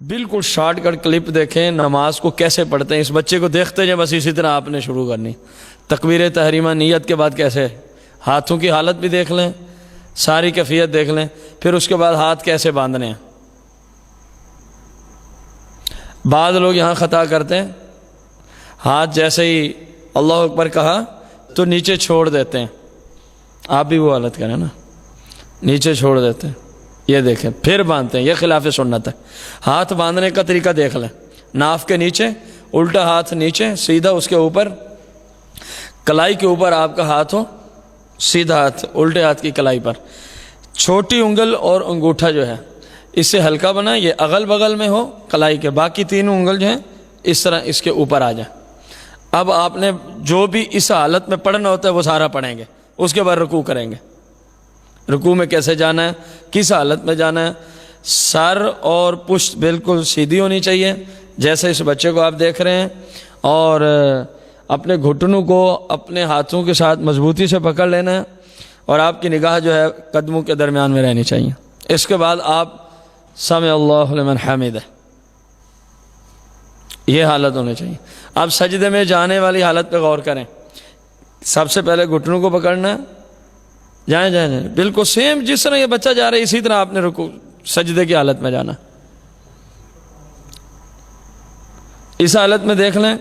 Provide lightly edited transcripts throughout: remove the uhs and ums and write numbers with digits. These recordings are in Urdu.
بالکل شارٹ کٹ کلپ دیکھیں نماز کو کیسے پڑھتے ہیں، اس بچے کو دیکھتے جائیں، بس اسی طرح آپ نے شروع کرنی۔ تکبیر تحریمہ نیت کے بعد کیسے، ہاتھوں کی حالت بھی دیکھ لیں، ساری کیفیت دیکھ لیں، پھر اس کے بعد ہاتھ کیسے باندھنے ہیں۔ بعض لوگ یہاں خطا کرتے ہیں، ہاتھ جیسے ہی اللہ اکبر کہا تو نیچے چھوڑ دیتے ہیں، آپ بھی وہ حالت کریں نا، نیچے چھوڑ دیتے ہیں، یہ دیکھیں پھر باندھتے ہیں، یہ خلاف سنت ہے۔ ہاتھ باندھنے کا طریقہ دیکھ لیں، ناف کے نیچے الٹا ہاتھ نیچے سیدھا، اس کے اوپر کلائی کے اوپر آپ کا ہاتھ ہو، سیدھا ہاتھ الٹے ہاتھ کی کلائی پر، چھوٹی انگل اور انگوٹھا جو ہے اس سے ہلکا بنا، یہ اغل بغل میں ہو کلائی کے، باقی تینوں انگل جو ہیں اس طرح اس کے اوپر آ جائیں۔ اب آپ نے جو بھی اس حالت میں پڑھنا ہوتا ہے وہ سارا پڑھیں گے، اس کے بعد رکوع کریں گے۔ رکوع میں کیسے جانا ہے، کس حالت میں جانا ہے، سر اور پشت بالکل سیدھی ہونی چاہیے جیسے اس بچے کو آپ دیکھ رہے ہیں، اور اپنے گھٹنوں کو اپنے ہاتھوں کے ساتھ مضبوطی سے پکڑ لینا ہے، اور آپ کی نگاہ جو ہے قدموں کے درمیان میں رہنی چاہیے۔ اس کے بعد آپ سمع اللہ لمن حمدہ، یہ حالت ہونی چاہیے۔ اب سجدے میں جانے والی حالت پہ غور کریں، سب سے پہلے گھٹنوں کو پکڑنا ہے، جائیں بالکل سیم جس طرح یہ بچہ جا رہا ہے اسی طرح آپ نے رکوع سجدے کی حالت میں جانا۔ اس حالت میں دیکھ لیں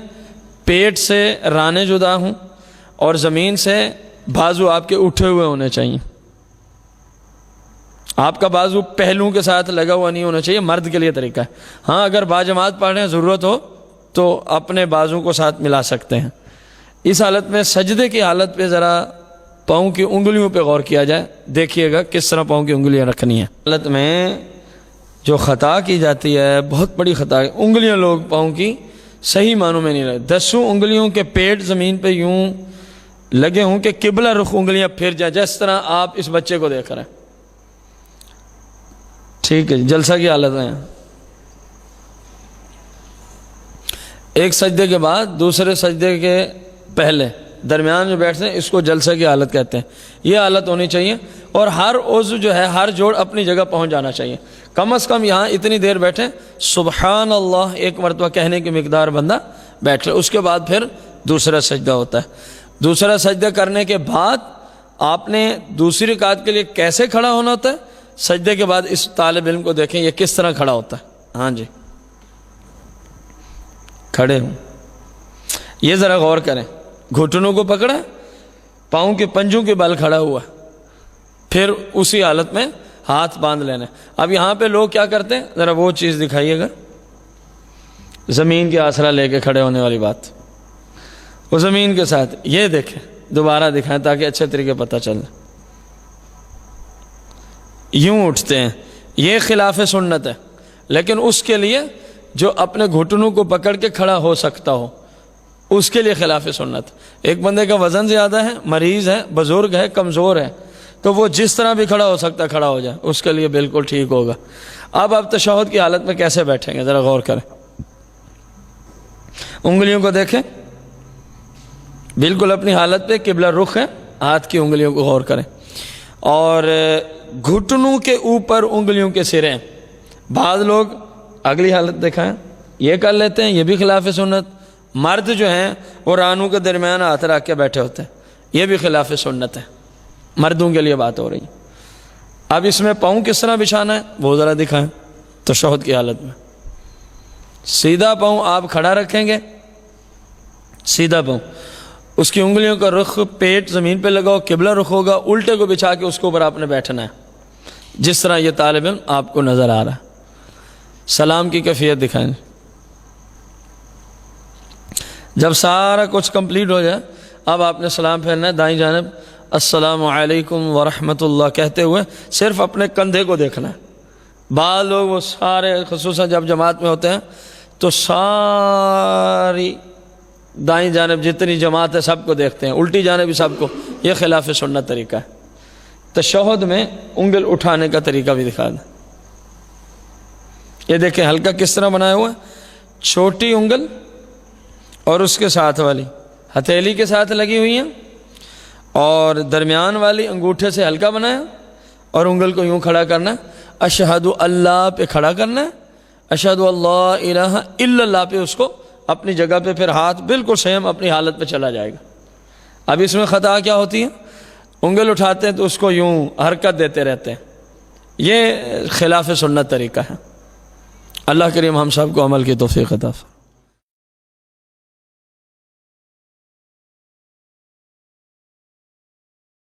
پیٹ سے رانے جدا ہوں اور زمین سے بازو آپ کے اٹھے ہوئے ہونے چاہیے۔ آپ کا بازو پہلوؤں کے ساتھ لگا ہوا نہیں ہونا چاہیے، مرد کے لیے طریقہ ہے۔ ہاں اگر باجماعت پڑھ رہے ہیں ضرورت ہو تو اپنے بازو کو ساتھ ملا سکتے ہیں۔ اس حالت میں سجدے کی حالت پہ ذرا پاؤں کی انگلیوں پہ غور کیا جائے، دیکھیے گا کس طرح پاؤں کی انگلیاں رکھنی ہیں۔ حالت میں جو خطا کی جاتی ہے بہت بڑی خطا ہے، انگلیاں لوگ پاؤں کی صحیح معنوں میں نہیں لگے، 10 انگلیوں کے پیٹ زمین پہ یوں لگے ہوں کہ قبلہ رخ انگلیاں پھر جائیں، جس طرح آپ اس بچے کو دیکھ رہے ہیں۔ ٹھیک ہے، جلسہ کی حالت ہے، ایک سجدے کے بعد دوسرے سجدے کے پہلے درمیان جو بیٹھتے ہیں اس کو جلسہ کی حالت کہتے ہیں۔ یہ حالت ہونی چاہیے، اور ہر عضو جو ہے ہر جوڑ اپنی جگہ پہنچ جانا چاہیے۔ کم از کم یہاں اتنی دیر بیٹھیں سبحان اللہ ایک مرتبہ کہنے کی مقدار بندہ بیٹھ لے، اس کے بعد پھر دوسرا سجدہ ہوتا ہے۔ دوسرا سجدہ کرنے کے بعد آپ نے دوسری رکعت کے لیے کیسے کھڑا ہونا ہوتا ہے، سجدے کے بعد اس طالب علم کو دیکھیں یہ کس طرح کھڑا ہوتا ہے۔ ہاں جی کھڑے ہوں، یہ ذرا غور کریں، گھٹنوں کو پکڑا، پاؤں کے پنجوں کے بل کھڑا ہوا، پھر اسی حالت میں ہاتھ باندھ لینا۔ اب یہاں پہ لوگ کیا کرتے ہیں، ذرا وہ چیز دکھائیے گا، زمین کے آسرا لے کے کھڑے ہونے والی بات، وہ زمین کے ساتھ، یہ دیکھیں دوبارہ دکھائیں تاکہ اچھے طریقے پتہ چلے۔ یوں اٹھتے ہیں، یہ خلاف سنت ہے، لیکن اس کے لیے جو اپنے گھٹنوں کو پکڑ کے کھڑا ہو سکتا ہو اس کے لیے خلاف سنت۔ ایک بندے کا وزن زیادہ ہے، مریض ہے، بزرگ ہے، کمزور ہے، تو وہ جس طرح بھی کھڑا ہو سکتا ہے کھڑا ہو جائے، اس کے لیے بالکل ٹھیک ہوگا۔ اب آپ تشہد کی حالت میں کیسے بیٹھیں گے ذرا غور کریں، انگلیوں کو دیکھیں، بالکل اپنی حالت پہ قبلہ رخ ہے، ہاتھ کی انگلیوں کو غور کریں، اور گھٹنوں کے اوپر انگلیوں کے سرے ہیں۔ بعض لوگ اگلی حالت دکھائیں، یہ کر لیتے ہیں، یہ بھی خلاف سنت۔ مرد جو ہیں وہ رانوں کے درمیان ہاتھ رکھ کے بیٹھے ہوتے ہیں، یہ بھی خلاف سنت ہے، مردوں کے لیے بات ہو رہی ہے۔ اب اس میں پاؤں کس طرح بچھانا ہے وہ ذرا دکھائیں۔ تشہد کی حالت میں سیدھا پاؤں آپ کھڑا رکھیں گے، سیدھا پاؤں، اس کی انگلیوں کا رخ پیٹ زمین پہ لگاؤ، قبلہ رخ ہوگا، الٹے کو بچھا کے اس کے اوپر آپ نے بیٹھنا ہے جس طرح یہ طالب علم آپ کو نظر آ رہا ہے۔ سلام کی کیفیت دکھائیں، جب سارا کچھ کمپلیٹ ہو جائے اب آپ نے سلام پھیرنا ہے، دائیں جانب السلام علیکم ورحمۃ اللہ کہتے ہوئے صرف اپنے کندھے کو دیکھنا ہے۔ بعض لوگ وہ سارے خصوصاً جب جماعت میں ہوتے ہیں تو ساری دائیں جانب جتنی جماعت ہے سب کو دیکھتے ہیں، الٹی جانب بھی سب کو، یہ خلاف سنت طریقہ ہے۔ تشہد میں انگل اٹھانے کا طریقہ بھی دکھا دیں، یہ دیکھیں ہلکا کس طرح بنایا ہوا ہے، چھوٹی انگل اور اس کے ساتھ والی ہتھیلی کے ساتھ لگی ہوئی ہیں، اور درمیان والی انگوٹھے سے ہلکا بنایا، اور انگل کو یوں کھڑا کرنا ہے، اشہد اللہ پہ کھڑا کرنا ہے، اشہد اللہ الہ الا اللہ پہ اس کو اپنی جگہ پہ پھر ہاتھ بالکل سیم اپنی حالت پہ چلا جائے گا. اب اس میں خطا کیا ہوتی ہے؟ انگل اٹھاتے ہیں تو اس کو یوں حرکت دیتے رہتے ہیں. یہ خلاف سنت طریقہ ہے. اللہ کریم ہم سب کو عمل کی توفیق عطا فرمائے.